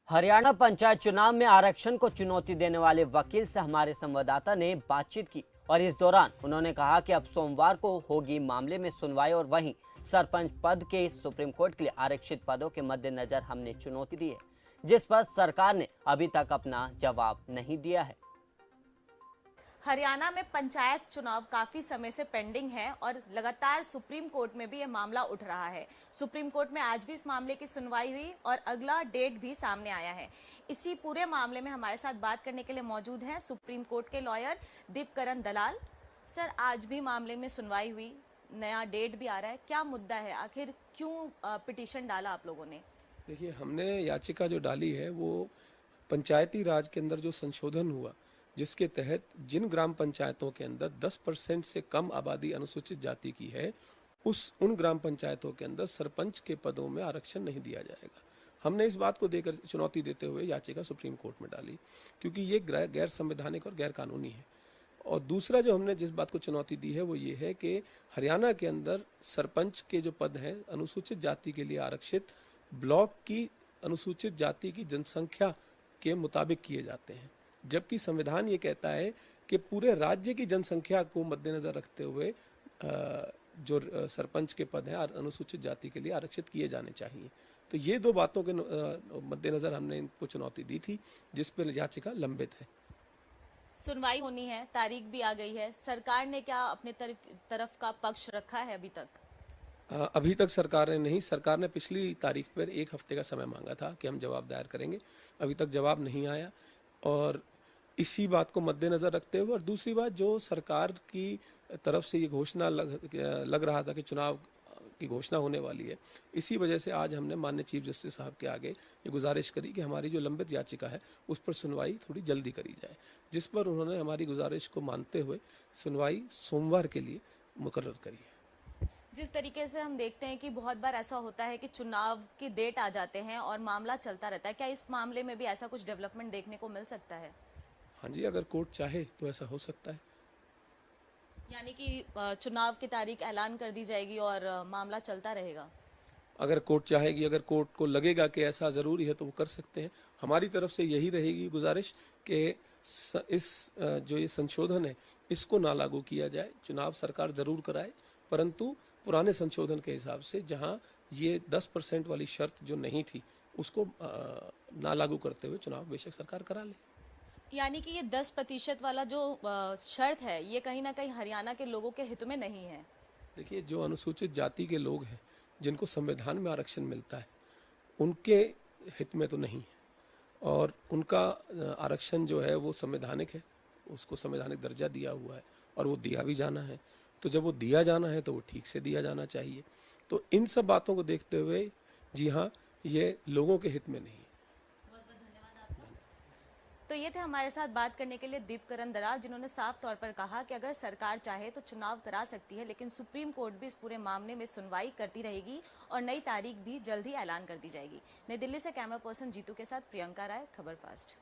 हरियाणा पंचायत चुनाव में आरक्षण को चुनौती देने वाले वकील से हमारे संवाददाता ने बातचीत की और इस दौरान उन्होंने कहा कि अब सोमवार को होगी मामले में सुनवाई और वहीं सरपंच पद के सुप्रीम कोर्ट के लिए आरक्षित पदों के मद्देनजर हमने चुनौती दी है, जिस पर सरकार ने अभी तक अपना जवाब नहीं दिया है। हरियाणा में पंचायत चुनाव काफी समय से पेंडिंग है और लगातार सुप्रीम कोर्ट में भी यह मामला उठ रहा है। सुप्रीम कोर्ट में आज भी इस मामले की सुनवाई हुई और अगला डेट भी सामने आया है। इसी पूरे मामले में हमारे साथ बात करने के लिए मौजूद हैं सुप्रीम कोर्ट के लॉयर दीपकरण दलाल। सर, आज भी मामले में सुनवाई हुई, नया डेट भी आ रहा है, क्या मुद्दा है, आखिर क्यों पिटीशन डाला आप लोगों ने? देखिए, हमने याचिका जो डाली है वो पंचायती राज के अंदर जो संशोधन हुआ, जिसके तहत जिन ग्राम पंचायतों के अंदर 10% से कम आबादी अनुसूचित जाति की है, उन ग्राम पंचायतों के अंदर सरपंच के पदों में आरक्षण नहीं दिया जाएगा। हमने इस बात को देकर चुनौती देते हुए याचिका सुप्रीम कोर्ट में डाली, क्योंकि ये गैर संवैधानिक और गैर कानूनी है। और दूसरा जो हमने जिस बात को चुनौती दी है वो ये है कि हरियाणा के अंदर सरपंच के जो पद हैं अनुसूचित जाति के लिए आरक्षित ब्लॉक की अनुसूचित जाति की जनसंख्या के मुताबिक किए जाते हैं, जबकि संविधान ये कहता है कि पूरे राज्य की जनसंख्या को मद्देनजर रखते हुए जो सरपंच के पद हैं अनुसूचित जाति के लिए आरक्षित किए जाने चाहिए। तो ये दो बातों के मद्देनजर हमने इनको चुनौती दी थी, जिस पर याचिका लंबित है। सुनवाई होनी है, तारीख भी आ गई है, सरकार ने क्या अपने तरफ का पक्ष रखा है अभी तक? अभी तक सरकार ने नहीं। सरकार ने पिछली तारीख पर 1 हफ्ते का समय मांगा था कि हम जवाब दायर करेंगे। अभी तक जवाब नहीं आया और इसी बात को मद्देनजर रखते हुए और दूसरी बात, जो सरकार की तरफ से ये घोषणा लग रहा था कि चुनाव की घोषणा होने वाली है, इसी वजह से आज हमने माननीय चीफ जस्टिस साहब के आगे ये गुजारिश करी कि हमारी जो लंबित याचिका है उस पर सुनवाई थोड़ी जल्दी करी जाए, जिस पर उन्होंने हमारी गुजारिश को मानते हुए सुनवाई सोमवार के लिए मुकर्रर करी है। जिस तरीके से हम देखते हैं कि बहुत बार ऐसा होता है कि चुनाव की डेट आ जाते हैं और मामला चलता रहता है, क्या इस मामले में भी ऐसा कुछ डेवलपमेंट देखने को मिल सकता है? हाँ जी, अगर कोर्ट चाहे तो ऐसा हो सकता है। यानी कि चुनाव की तारीख ऐलान कर दी जाएगी और मामला चलता रहेगा? अगर कोर्ट चाहेगी, अगर कोर्ट को लगेगा कि ऐसा ज़रूरी है तो वो कर सकते हैं। हमारी तरफ से यही रहेगी गुजारिश कि इस जो ये संशोधन है इसको ना लागू किया जाए। चुनाव सरकार ज़रूर कराए, परंतु पुराने संशोधन के हिसाब से जहां ये 10% वाली शर्त जो नहीं थी उसको ना लागू करते हुए चुनाव बेशक सरकार करा ले। यानी कि ये 10% वाला जो शर्त है, ये कहीं ना कहीं हरियाणा के लोगों के हित में नहीं है। देखिए, जो अनुसूचित जाति के लोग हैं जिनको संविधान में आरक्षण मिलता है, उनके हित में तो नहीं है और उनका आरक्षण जो है वो संवैधानिक है, उसको संवैधानिक दर्जा दिया हुआ है और वो दिया भी जाना है। तो जब वो दिया जाना है तो वो ठीक से दिया जाना चाहिए। तो इन सब बातों को देखते हुए जी हाँ, ये लोगों के हित में नहीं है। बहुत बहुत धन्यवाद आपका। तो ये थे हमारे साथ बात करने के लिए दीपकरण दलाल, जिन्होंने साफ तौर पर कहा कि अगर सरकार चाहे तो चुनाव करा सकती है, लेकिन सुप्रीम कोर्ट भी इस पूरे मामले में सुनवाई करती रहेगी और नई तारीख भी जल्द ही ऐलान कर दी जाएगी। नई दिल्ली से कैमरा पर्सन जीतू के साथ प्रियंका राय, खबर फास्ट।